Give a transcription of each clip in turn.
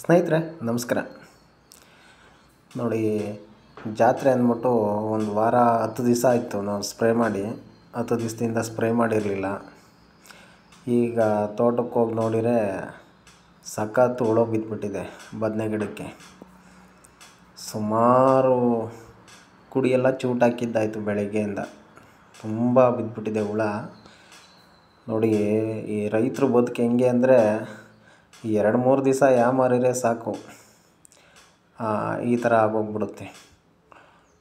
ಸ್ನೇಹಿತರೆ ನಮಸ್ಕಾರ. ನೋಡಿ, ಜಾತ್ರೆ ಅಂದ್ಬಿಟ್ಟು ಒಂದು ವಾರ 10 ದಿವಸ ಆಯಿತು ನಾವು ಸ್ಪ್ರೇ ಮಾಡಿ. 10 ದಿವಸದಿಂದ ಸ್ಪ್ರೇ ಮಾಡಿರಲಿಲ್ಲ. ಈಗ ತೋಟಕ್ಕೆ ಹೋಗಿ ನೋಡಿದರೆ ಸಖತ್ತು ಹುಳ ಬಿದ್ದುಬಿಟ್ಟಿದೆ ಬದನೆ ಗಿಡಕ್ಕೆ. ಸುಮಾರು ಕುಡಿಯೆಲ್ಲ ಚೂಟಾಕಿದ್ದಾಯಿತು ಬೆಳಗ್ಗೆಯಿಂದ. ತುಂಬ ಬಿದ್ದುಬಿಟ್ಟಿದೆ ಹುಳ. ನೋಡಿ, ಈ ರೈತರು ಬದುಕು ಹೆಂಗೆ ಅಂದರೆ 2-3 ದಿವಸ ಮಾರಿದರೆ ಸಾಕು, ಈ ಥರ ಆಗೋಗ್ಬಿಡುತ್ತೆ.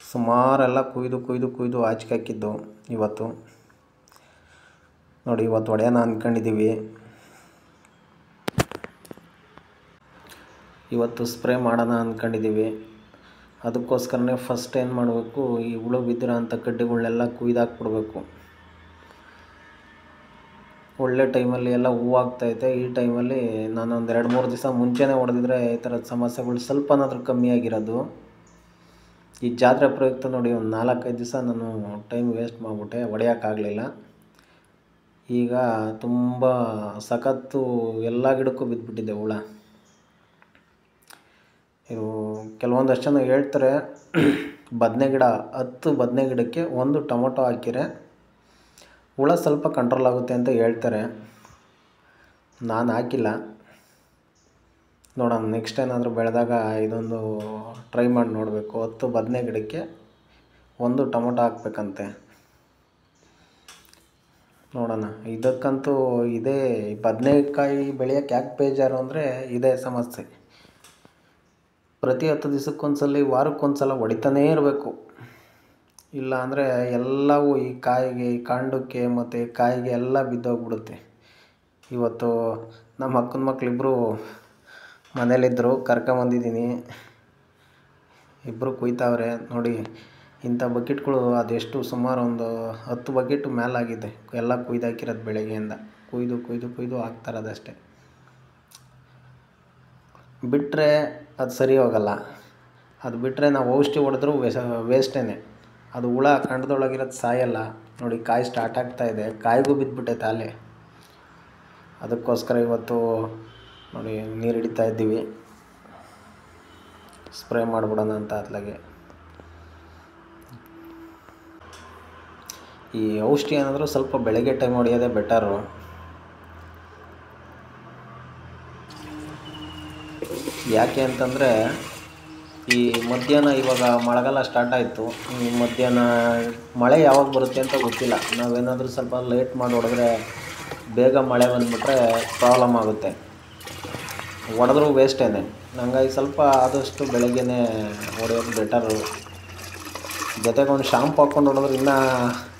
ಸುಮಾರೆಲ್ಲ ಕುಯ್ದು ಆಚೆಗೆ ಹಾಕಿದ್ದು ಇವತ್ತು. ನೋಡಿ, ಇವತ್ತು ಹೊಡೆಯೋಣ ಅಂದ್ಕೊಂಡಿದ್ದೀವಿ. ಇವತ್ತು ಸ್ಪ್ರೇ ಮಾಡೋಣ ಅಂದ್ಕೊಂಡಿದ್ದೀವಿ. ಅದಕ್ಕೋಸ್ಕರನೇ ಫಸ್ಟ್ ಏನು ಮಾಡಬೇಕು, ಈ ಹುಳು ಬಿದ್ದಿರೋ ಅಂಥ ಕಡ್ಡಿಗಳನ್ನೆಲ್ಲ ಕುಯ್ದಾಕ್ಬಿಡ್ಬೇಕು. ಒಳ್ಳೆ ಟೈಮಲ್ಲಿ ಎಲ್ಲ ಹೂವಾಗ್ತೈತೆ. ಈ ಟೈಮಲ್ಲಿ ನಾನೊಂದು 2-3 ದಿವಸ ಮುಂಚೆನೇ ಹೊಡೆದಿದ್ರೆ ಈ ಥರದ ಸಮಸ್ಯೆಗಳು ಸ್ವಲ್ಪನಾದರೂ ಕಮ್ಮಿಯಾಗಿರೋದು. ಈ ಜಾತ್ರೆ ಪ್ರಯುಕ್ತ ನೋಡಿ, ಒಂದು 4-5 ದಿವಸ ನಾನು ಟೈಮ್ ವೇಸ್ಟ್ ಮಾಡಿಬಿಟ್ಟೆ, ಹೊಡೆಯೋಕ್ಕಾಗಲಿಲ್ಲ. ಈಗ ತುಂಬ ಸಖತ್ತು ಎಲ್ಲ ಗಿಡಕ್ಕೂ ಬಿದ್ದುಬಿಟ್ಟಿದೆ ಹುಳ. ಇದು ಕೆಲವೊಂದಷ್ಟು ಜನ ಹೇಳ್ತಾರೆ, ಬದನೆ ಗಿಡ 10 ಬದನೆ ಗಿಡಕ್ಕೆ 1 ಟೊಮೊಟೊ ಹಾಕಿದರೆ ಹುಳ ಸ್ವಲ್ಪ ಕಂಟ್ರೋಲ್ ಆಗುತ್ತೆ ಅಂತ ಹೇಳ್ತಾರೆ. ನಾನು ಹಾಕಿಲ್ಲ. ನೋಡೋಣ, ನೆಕ್ಸ್ಟ್ ಏನಾದರೂ ಬೆಳೆದಾಗ ಇದೊಂದು ಟ್ರೈ ಮಾಡಿ ನೋಡಬೇಕು. 10 ಬದನೆ ಗಿಡಕ್ಕೆ 1 ಟೊಮೊಟೊ ಹಾಕಬೇಕಂತೆ. ನೋಡೋಣ. ಇದಕ್ಕಂತೂ ಇದೇ ಬದನೆಕಾಯಿ ಬೆಳೆಯೋಕ್ಕೆ ಯಾಕೆ ಬೇಜಾರು ಅಂದರೆ ಇದೇ ಸಮಸ್ಯೆ. ಪ್ರತಿ 10 ದಿವಸಕ್ಕೊಂದ್ಸಲ, ವಾರಕ್ಕೊಂದ್ಸಲ ಹೊಡಿತಾನೇ ಇರಬೇಕು. ಇಲ್ಲ ಅಂದರೆ ಎಲ್ಲವೂ ಈ ಕಾಯಿಗೆ, ಈ ಕಾಂಡಕ್ಕೆ ಮತ್ತು ಕಾಯಿಗೆ ಎಲ್ಲ ಬಿದ್ದೋಗ್ಬಿಡುತ್ತೆ. ಇವತ್ತು ನಮ್ಮ ಅಕ್ಕನ ಮಕ್ಕಳಿಬ್ಬರು ಮನೇಲಿದ್ದರು, ಕರ್ಕೊಂಬಂದಿದ್ದೀನಿ. ಇಬ್ಬರು ಕುಯ್ತಾವ್ರೆ. ನೋಡಿ, ಇಂಥ ಬಕೆಟ್ಗಳು ಅದೆಷ್ಟು ಸುಮಾರು ಒಂದು 10 ಬಕೆಟ್ ಮೇಲಾಗಿದೆ. ಎಲ್ಲ ಕುಯ್ದಾಕಿರೋದು ಬೆಳಗ್ಗೆಯಿಂದ. ಕುಯ್ದು ಹಾಕ್ತಾರದಷ್ಟೇ. ಬಿಟ್ಟರೆ ಅದು ಸರಿ ಹೋಗಲ್ಲ. ಅದು ಬಿಟ್ಟರೆ ನಾವು ಔಷಧಿ ಹೊಡೆದ್ರೂ ವೇಸ್ಟೇ. ಅದು ಹುಳ ಕಾಂಡದೊಳಗಿರೋದು ಸಾಯಲ್ಲ. ನೋಡಿ, ಕಾಯಿ ಸ್ಟಾರ್ಟ್ ಆಗ್ತಾಯಿದೆ. ಕಾಯಿಗೂ ಬಿದ್ದುಬಿಟ್ಟೈತೆ ಅಲ್ಲೇ. ಅದಕ್ಕೋಸ್ಕರ ಇವತ್ತು ನೋಡಿ ನೀರು ಹಿಡಿತಾ ಇದ್ದೀವಿ. ಸ್ಪ್ರೇ ಮಾಡಿಬಿಡೋಣ ಅಂತ ಅತ್ಲಾಗೆ. ಈ ಔಷಧಿ ಏನಾದರೂ ಸ್ವಲ್ಪ ಬೆಳಗ್ಗೆ ಟೈಮ್ ಹೊಡೆಯೋದೇ ಬೆಟರು. ಯಾಕೆ ಅಂತಂದರೆ ಈ ಮಧ್ಯಾಹ್ನ ಇವಾಗ ಮಳೆಗಾಲ ಸ್ಟಾರ್ಟ್ ಆಯಿತು. ಈ ಮಧ್ಯಾಹ್ನ ಮಳೆ ಯಾವಾಗ ಬರುತ್ತೆ ಅಂತ ಗೊತ್ತಿಲ್ಲ. ನಾವೇನಾದರೂ ಸ್ವಲ್ಪ ಲೇಟ್ ಮಾಡಿ ಹೊಡೆದ್ರೆ ಬೇಗ ಮಳೆ ಬಂದುಬಿಟ್ರೆ ಪ್ರಾಬ್ಲಮ್ ಆಗುತ್ತೆ. ಹೊಡೆದ್ರೂ ವೇಸ್ಟೇ. ಹಂಗಾಗಿ ಸ್ವಲ್ಪ ಆದಷ್ಟು ಬೆಳಗ್ಗೆನೇ ಹೊಡೆಯೋದು ಬೆಟರು. ಜೊತೆಗೆ ಒಂದು ಶಾಂಪು ಹಾಕ್ಕೊಂಡು ಹೊಡೆದ್ರೆ ಇನ್ನೂ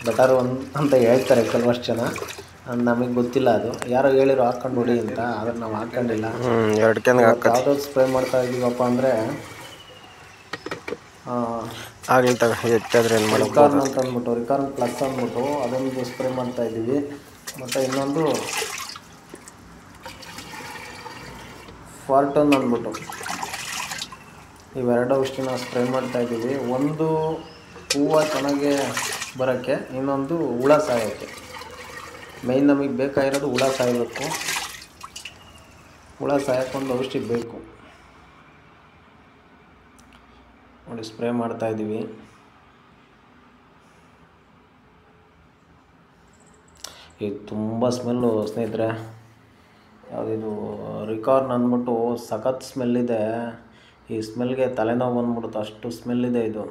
ಬೆಟರು ಅಂತ ಹೇಳ್ತಾರೆ ಕೆಲವಷ್ಟು ಜನ. ನಮಗೆ ಗೊತ್ತಿಲ್ಲ, ಅದು ಯಾರೋ ಹೇಳಿರೋ ಹಾಕ್ಕೊಂಡು ಹೊಡಿ ಅಂತ. ಆದರೆ ನಾವು ಹಾಕ್ಕೊಂಡಿಲ್ಲ. ಯಾವುದೋ ಸ್ಪ್ರೇ ಮಾಡ್ತಾ ಇದ್ದೀವಪ್ಪ ಅಂದರೆ ರಿಕಾರ್ನ್ ಅಂತ ಅಂದ್ಬಿಟ್ಟು, ರಿಕಾರ್ನ್ ಪ್ಲಸ್ ಅಂದ್ಬಿಟ್ಟು ಅದೊಂದು ಸ್ಪ್ರೇ ಮಾಡ್ತಾಯಿದ್ದೀವಿ. ಮತ್ತು ಇನ್ನೊಂದು ಫಾರ್ಟನ್ ಅಂದ್ಬಿಟ್ಟು, ಇವೆರಡು ಔಷಧಿನ ಸ್ಪ್ರೇ ಮಾಡ್ತಾಯಿದ್ದೀವಿ. ಒಂದು ಹೂವು ಚೆನ್ನಾಗೆ ಬರೋಕ್ಕೆ, ಇನ್ನೊಂದು ಹುಳ ಸಾಯೋಕ್ಕೆ. ಮೇಯ್ನ್ ನಮಗೆ ಬೇಕಾಗಿರೋದು ಹುಳ ಸಾಯಬೇಕು. ಹುಳ ಸಾಯೋಕ್ಕೊಂದು ಔಷಧಿ ಬೇಕು. ನೋಡಿ, ಸ್ಪ್ರೇ ಮಾಡ್ತಾಯಿದ್ದೀವಿ. ಇದು ತುಂಬ ಸ್ಮೆಲ್ಲು ಸ್ನೇಹಿತರೆ. ಯಾವುದಿದು ರಿಕಾರ್ನ್ ಅಂದ್ಬಿಟ್ಟು ಸಖತ್ ಸ್ಮೆಲ್ಲಿದೆ. ಈ ಸ್ಮೆಲ್ಗೆ ತಲೆನೋವು ಬಂದ್ಬಿಡುತ್ತೆ, ಅಷ್ಟು ಸ್ಮೆಲ್ಲಿದೆ ಇದು.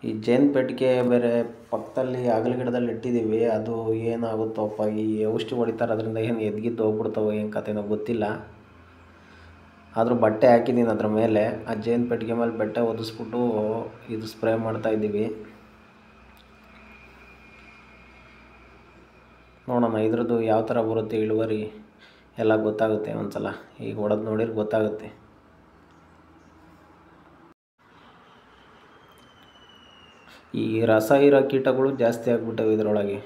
ಈ ಜೇನು ಪೆಟ್ಟಿಗೆ ಬೇರೆ ಪಕ್ಕದಲ್ಲಿ ಅಗಲ ಗಿಡದಲ್ಲಿ ಇಟ್ಟಿದ್ದೀವಿ. ಅದು ಏನಾಗುತ್ತೋಪ್ಪ, ಈ ಔಷಧಿ ಹೊಡಿತಾರೆ ಅದರಿಂದ ಏನು ಎದ್ಗಿದ್ದು ಹೋಗ್ಬಿಡ್ತಾವೋ ಏನು ಕಥೆನೋ ಗೊತ್ತಿಲ್ಲ. ಆದರೂ ಬಟ್ಟೆ ಹಾಕಿದ್ದೀನಿ ಅದ್ರ ಮೇಲೆ. ಆ ಜೇನು ಪೆಟ್ಟಿಗೆ ಮೇಲೆ ಬಟ್ಟೆ ಒದಿಸ್ಬಿಟ್ಟು ಇದು ಸ್ಪ್ರೇ ಮಾಡ್ತಾಯಿದ್ದೀವಿ. ನೋಡೋಣ ಇದ್ರದ್ದು ಯಾವ ಥರ ಬರುತ್ತೆ ಇಳುವರಿ ಎಲ್ಲ ಗೊತ್ತಾಗುತ್ತೆ ಒಂದು ಸಲ. ಈಗ ಹೊಡೆದು ನೋಡಿದ್ರೆ ಗೊತ್ತಾಗುತ್ತೆ. ಈ ರಸ ಇರೋ ಕೀಟಗಳು ಜಾಸ್ತಿ ಆಗಿಬಿಟ್ಟವೆ ಇದರೊಳಗೆ.